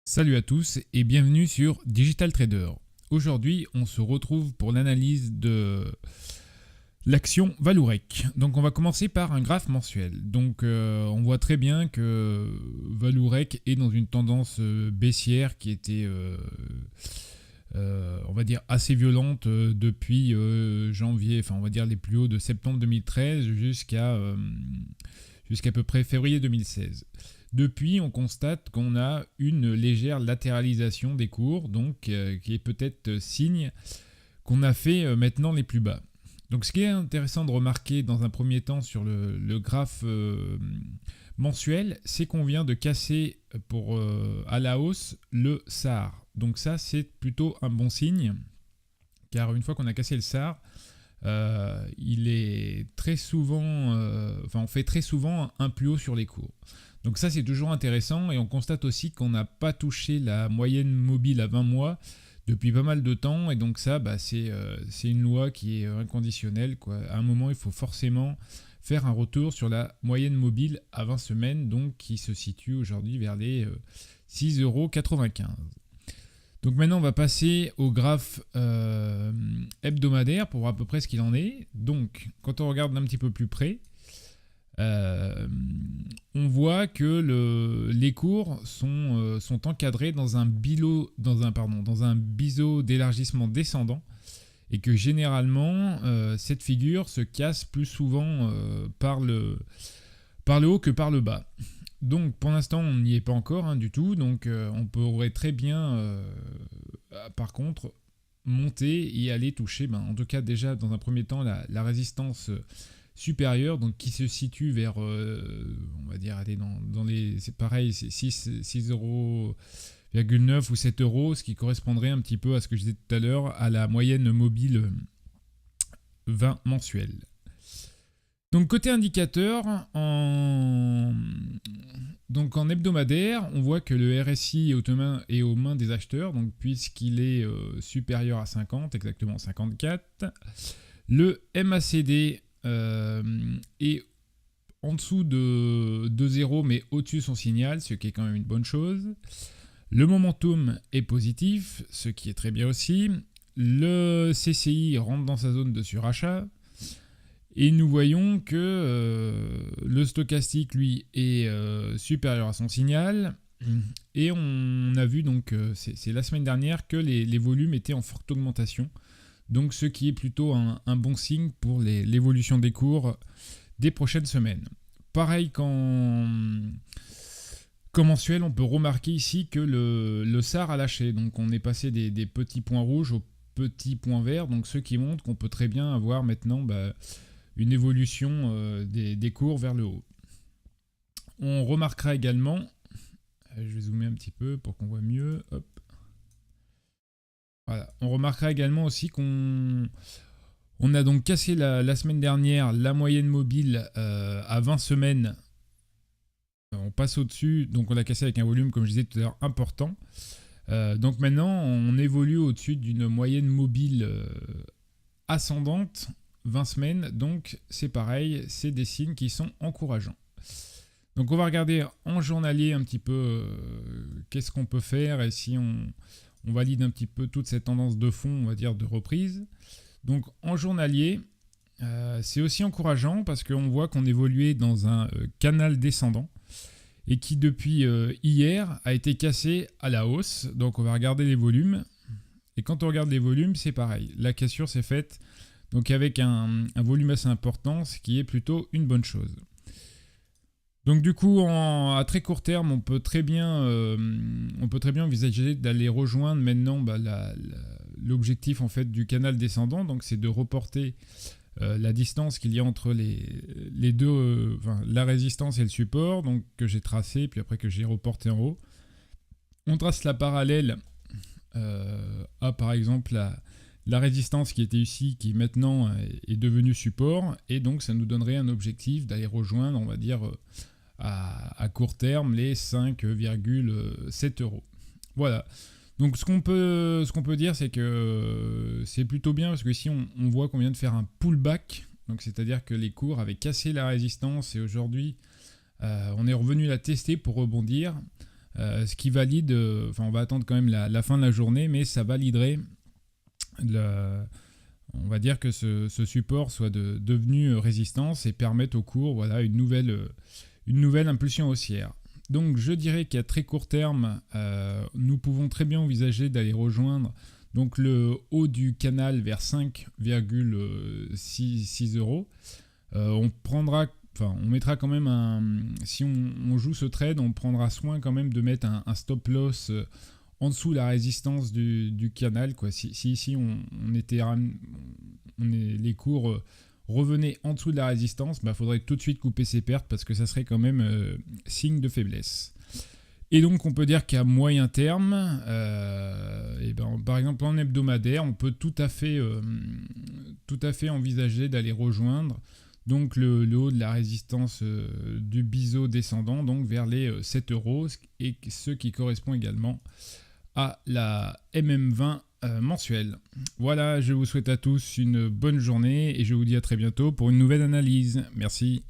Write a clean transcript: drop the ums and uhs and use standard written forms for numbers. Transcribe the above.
Salut à tous et bienvenue sur Digital Trader. Aujourd'hui, on se retrouve pour l'analyse de l'action Valourec. Donc on va commencer par un graphe mensuel. Donc on voit très bien que Valourec est dans une tendance baissière qui était on va dire assez violente depuis janvier, enfin on va dire les plus hauts de septembre 2013 jusqu'à peu près février 2016. Depuis, on constate qu'on a une légère latéralisation des cours, donc qui est peut-être signe qu'on a fait maintenant les plus bas. Donc ce qui est intéressant de remarquer dans un premier temps sur le graphe mensuel, c'est qu'on vient de casser à la hausse le SAR. Donc ça, c'est plutôt un bon signe, car une fois qu'on a cassé le SAR, il est très souvent, on fait très souvent un plus haut sur les cours. Donc ça, c'est toujours intéressant, et on constate aussi qu'on n'a pas touché la moyenne mobile à 20 mois depuis pas mal de temps, et donc ça, c'est une loi qui est inconditionnelle, quoi. À un moment, il faut forcément faire un retour sur la moyenne mobile à 20 semaines, donc qui se situe aujourd'hui vers les 6,95 €. Donc maintenant, on va passer au graphe hebdomadaire pour voir à peu près ce qu'il en est. Donc, quand on regarde d'un petit peu plus près, on voit que les cours sont encadrés dans un biseau d'élargissement descendant, et que généralement, cette figure se casse plus souvent par le haut que par le bas. Donc pour l'instant on n'y est pas encore du tout, donc on pourrait très bien par contre monter et aller toucher, en tout cas déjà dans un premier temps la résistance supérieure, donc qui se situe vers, on va dire, aller dans les, c'est pareil, c'est 6,9 ou 7 €, ce qui correspondrait un petit peu à ce que je disais tout à l'heure, à la moyenne mobile 20 mensuelle. Donc côté indicateur, donc en hebdomadaire, on voit que le RSI est aux mains des acheteurs, donc puisqu'il est supérieur à 50, exactement 54. Le MACD est en dessous de 0, mais au-dessus de son signal, ce qui est quand même une bonne chose. Le momentum est positif, ce qui est très bien aussi. Le CCI rentre dans sa zone de surachat. Et nous voyons que le stochastique, lui, est supérieur à son signal. Et on a vu, donc, c'est la semaine dernière, que les volumes étaient en forte augmentation. Donc, ce qui est plutôt un bon signe pour l'évolution des cours des prochaines semaines. Pareil qu'en mensuel, on peut remarquer ici que le SAR a lâché. Donc, on est passé des petits points rouges aux petits points verts. Donc, ce qui montre qu'on peut très bien avoir maintenant une évolution des cours vers le haut. On remarquera également, je vais zoomer un petit peu pour qu'on voit mieux, hop. Voilà. On remarquera également aussi qu'on a donc cassé la semaine dernière la moyenne mobile à 20 semaines. On passe au-dessus, donc on l'a cassé avec un volume, comme je disais tout à l'heure, important. Donc maintenant, on évolue au-dessus d'une moyenne mobile ascendante, 20 semaines, donc c'est pareil, c'est des signes qui sont encourageants. Donc on va regarder en journalier un petit peu qu'est-ce qu'on peut faire, et si on valide un petit peu toute cette tendance de fond, on va dire, de reprise. Donc en journalier, c'est aussi encourageant parce qu'on voit qu'on évoluait dans un canal descendant, et qui depuis hier a été cassé à la hausse. Donc on va regarder les volumes, et quand on regarde les volumes, c'est pareil, la cassure s'est faite donc avec un volume assez important, ce qui est plutôt une bonne chose. Donc du coup, à très court terme, on peut très bien envisager d'aller rejoindre maintenant l'objectif en fait du canal descendant. Donc c'est de reporter la distance qu'il y a entre les deux, la résistance et le support, donc que j'ai tracé, puis après que j'ai reporté en haut. On trace la parallèle à, par exemple, la résistance qui était ici, qui maintenant est devenue support, et donc ça nous donnerait un objectif d'aller rejoindre, on va dire, à court terme, les 5,7 €. Voilà. Donc ce qu'on peut dire, c'est que c'est plutôt bien, parce que ici on voit qu'on vient de faire un pullback, donc c'est-à-dire que les cours avaient cassé la résistance, et aujourd'hui on est revenu la tester pour rebondir. ce qui valide, on va attendre quand même la fin de la journée, mais ça validerait, on va dire que ce support soit devenu résistance et permette au cours voilà, une nouvelle impulsion haussière. Donc je dirais qu'à très court terme, nous pouvons très bien envisager d'aller rejoindre donc le haut du canal vers 5,6 euros. On mettra quand même si on joue ce trade, on prendra soin quand même de mettre un stop loss en dessous de la résistance du canal, quoi. Si ici les cours revenaient en dessous de la résistance, faudrait tout de suite couper ses pertes parce que ça serait quand même signe de faiblesse. Et donc on peut dire qu'à moyen terme, par exemple en hebdomadaire, on peut tout à fait envisager d'aller rejoindre donc le haut de la résistance du biseau descendant, donc vers les 7 euros, et ce qui correspond également à la MM20 mensuelle. Voilà, je vous souhaite à tous une bonne journée et je vous dis à très bientôt pour une nouvelle analyse. Merci.